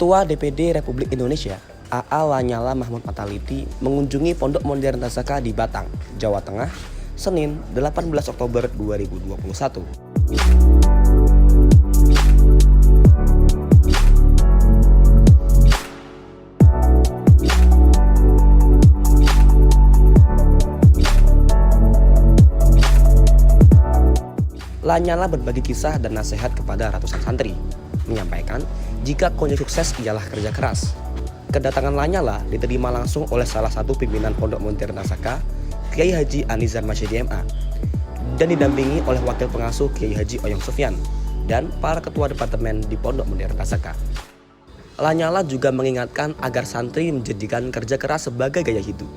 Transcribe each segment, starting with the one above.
Ketua DPD Republik Indonesia, AA Lanyala Mahmud Mataliti mengunjungi Pondok Modern Tasaka di Batang, Jawa Tengah, Senin 18 Oktober 2021. Lanyala berbagi kisah dan nasihat kepada ratusan santri, menyampaikan jika kunci sukses ialah kerja keras. Kedatangan Lanyala diterima langsung oleh salah satu pimpinan Pondok Modern Tasaka, Kiai Haji Anizar Masyidi MA, dan didampingi oleh wakil pengasuh Kiai Haji Oyong Sufyan dan para ketua departemen di Pondok Modern Tasaka. Lanyala juga mengingatkan agar santri menjadikan kerja keras sebagai gaya hidup.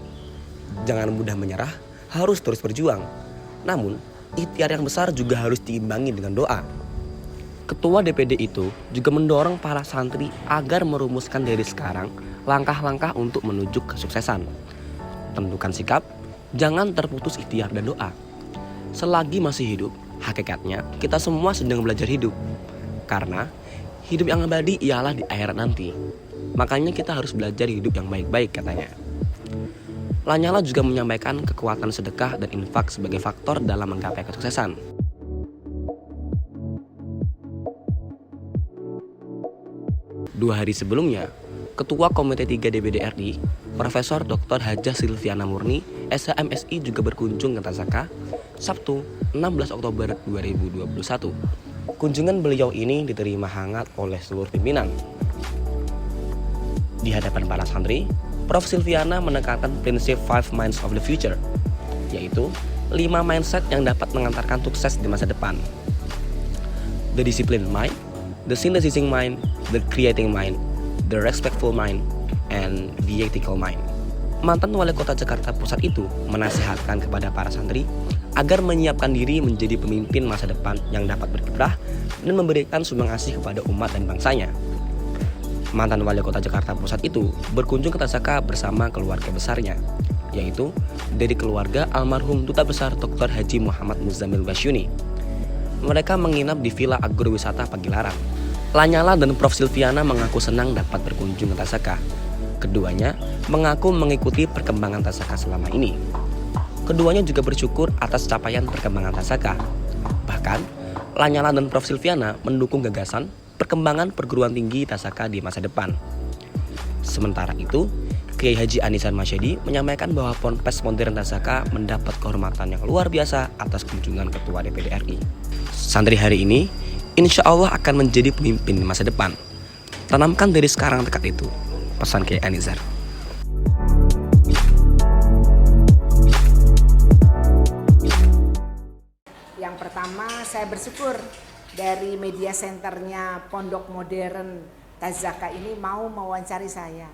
Jangan mudah menyerah, harus terus berjuang. Namun, ikhtiar yang besar juga harus diimbangi dengan doa. Ketua DPD itu juga mendorong para santri agar merumuskan dari sekarang langkah-langkah untuk menuju kesuksesan. Tentukan sikap, jangan terputus ikhtiar dan doa. Selagi masih hidup, hakikatnya kita semua sedang belajar hidup. Karena hidup yang abadi ialah di akhirat nanti. Makanya kita harus belajar hidup yang baik-baik, katanya. Lanyala juga menyampaikan kekuatan sedekah dan infak sebagai faktor dalam menggapai kesuksesan. Dua hari sebelumnya, Ketua Komite 3 DPD RI, Profesor Dr. Hajah Silviana Murni, SHMSI juga berkunjung ke Tasaka, Sabtu 16 Oktober 2021. Kunjungan beliau ini diterima hangat oleh seluruh pimpinan. Di hadapan para santri, Prof. Silviana menekankan prinsip 5 minds of the future, yaitu 5 mindset yang dapat mengantarkan sukses di masa depan. The disciplined mind, the synthesizing mind, the creating mind, the respectful mind, and the ethical mind. Mantan Wali Kota Jakarta Pusat itu menasihatkan kepada para santri agar menyiapkan diri menjadi pemimpin masa depan yang dapat berkiprah dan memberikan sumbangsih kepada umat dan bangsanya. Mantan Wali Kota Jakarta Pusat itu berkunjung ke Tasaka bersama keluarga besarnya, yaitu dari keluarga almarhum Duta Besar Dr. Haji Muhammad Muzamil Basyuni. Mereka menginap di Villa Agrowisata Pagilaran. Lanyala dan Prof. Silviana mengaku senang dapat berkunjung ke Tasaka. Keduanya mengaku mengikuti perkembangan Tasaka selama ini. Keduanya juga bersyukur atas capaian perkembangan Tasaka. Bahkan, Lanyala dan Prof. Silviana mendukung gagasan perkembangan perguruan tinggi Tasaka di masa depan. Sementara itu, Kiai Haji Anizar Masyidi menyampaikan bahwa Ponpes Modern Tasaka mendapat kehormatan yang luar biasa atas kunjungan Ketua DPD RI. Santri hari ini, insya Allah akan menjadi pemimpin di masa depan. Tanamkan dari sekarang tekad itu, pesan Kiai Anizar. Yang pertama, saya bersyukur dari media centernya Pondok Modern Tasaka ini mau mewawancari saya.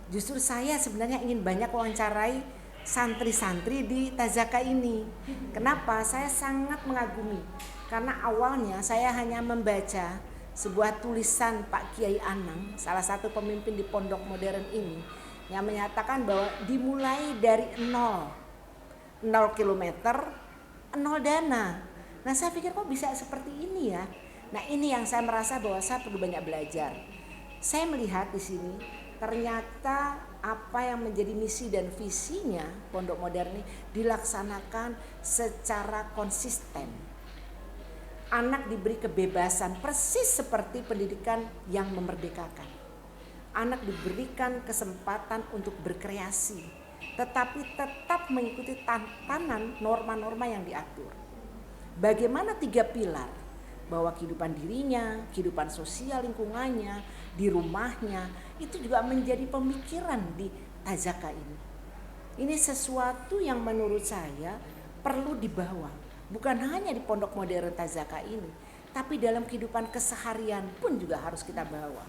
Justru saya sebenarnya ingin banyak wawancarai santri-santri di Tasaka ini. Kenapa? Saya sangat mengagumi. Karena awalnya saya hanya membaca sebuah tulisan Pak Kiai Anang, salah satu pemimpin di Pondok Modern ini, yang menyatakan bahwa dimulai dari 0 kilometer, 0 dana. Nah, saya pikir kok bisa seperti ini ya. Nah, ini yang saya merasa bahwa saya perlu banyak belajar. Saya melihat di sini ternyata apa yang menjadi misi dan visinya Pondok Modern ini dilaksanakan secara konsisten. Anak diberi kebebasan persis seperti pendidikan yang memerdekakan. Anak diberikan kesempatan untuk berkreasi, tetapi tetap mengikuti tatanan norma-norma yang diatur. Bagaimana 3 pilar, bahwa kehidupan dirinya, kehidupan sosial lingkungannya, di rumahnya, itu juga menjadi pemikiran di Tasaka ini. Ini sesuatu yang menurut saya perlu dibawa, bukan hanya di Pondok Modern Tasaka ini, tapi dalam kehidupan keseharian pun juga harus kita bawa.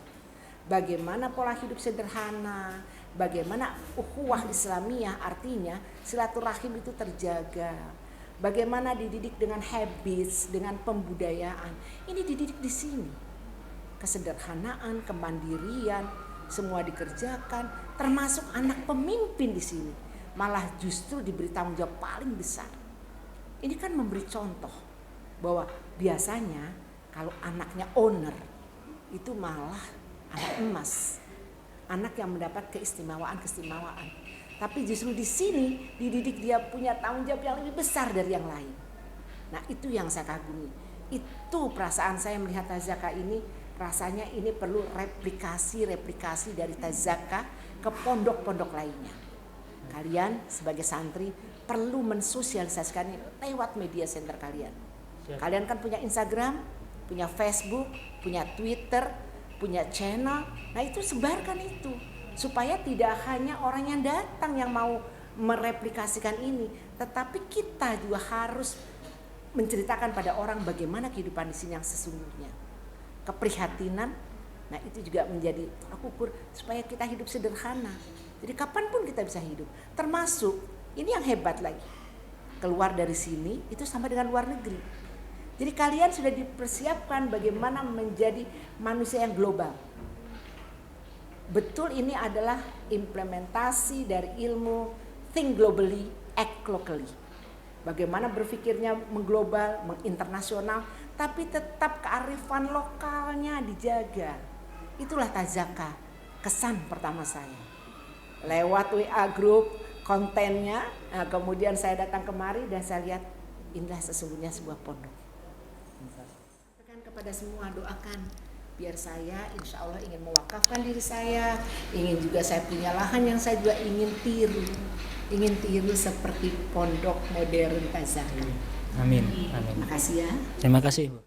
Bagaimana pola hidup sederhana, bagaimana ukhuwah Islamiyah, artinya silaturahim itu terjaga. Bagaimana dididik dengan habits, dengan pembudayaan. Ini dididik di sini. Kesederhanaan, kemandirian, semua dikerjakan, termasuk anak pemimpin di sini. Malah justru diberi tanggung jawab paling besar. Ini kan memberi contoh bahwa biasanya kalau anaknya owner itu malah anak emas, anak yang mendapat keistimewaan. Tapi justru di sini dididik dia punya tanggung jawab yang lebih besar dari yang lain. Nah itu yang saya kagumi. Itu perasaan saya melihat Tazaka ini, rasanya ini perlu replikasi dari Tazaka ke pondok-pondok lainnya. Kalian sebagai santri perlu mensosialisasikan lewat media center kalian. Kalian kan punya Instagram, punya Facebook, punya Twitter, punya channel. Nah itu sebarkan itu. Supaya tidak hanya orang yang datang yang mau mereplikasikan ini, tetapi kita juga harus menceritakan pada orang bagaimana kehidupan di sini yang sesungguhnya. Keprihatinan, nah itu juga menjadi ukur supaya kita hidup sederhana. Jadi kapanpun kita bisa hidup. Termasuk, ini yang hebat lagi, keluar dari sini itu sama dengan luar negeri. Jadi kalian sudah dipersiapkan bagaimana menjadi manusia yang global. Betul ini adalah implementasi dari ilmu think globally, act locally. Bagaimana berpikirnya mengglobal, menginternasional, tapi tetap kearifan lokalnya dijaga. Itulah Tazaka, kesan pertama saya. Lewat WA group, kontennya, nah kemudian saya datang kemari dan saya lihat inilah sesungguhnya sebuah pondok. Kepada semua doakan biar saya insya Allah ingin mewakafkan diri saya, ingin juga saya punya lahan yang saya juga ingin tiru seperti pondok modern Tazaka. Amin. Terima kasih ya. Terima kasih, Bu.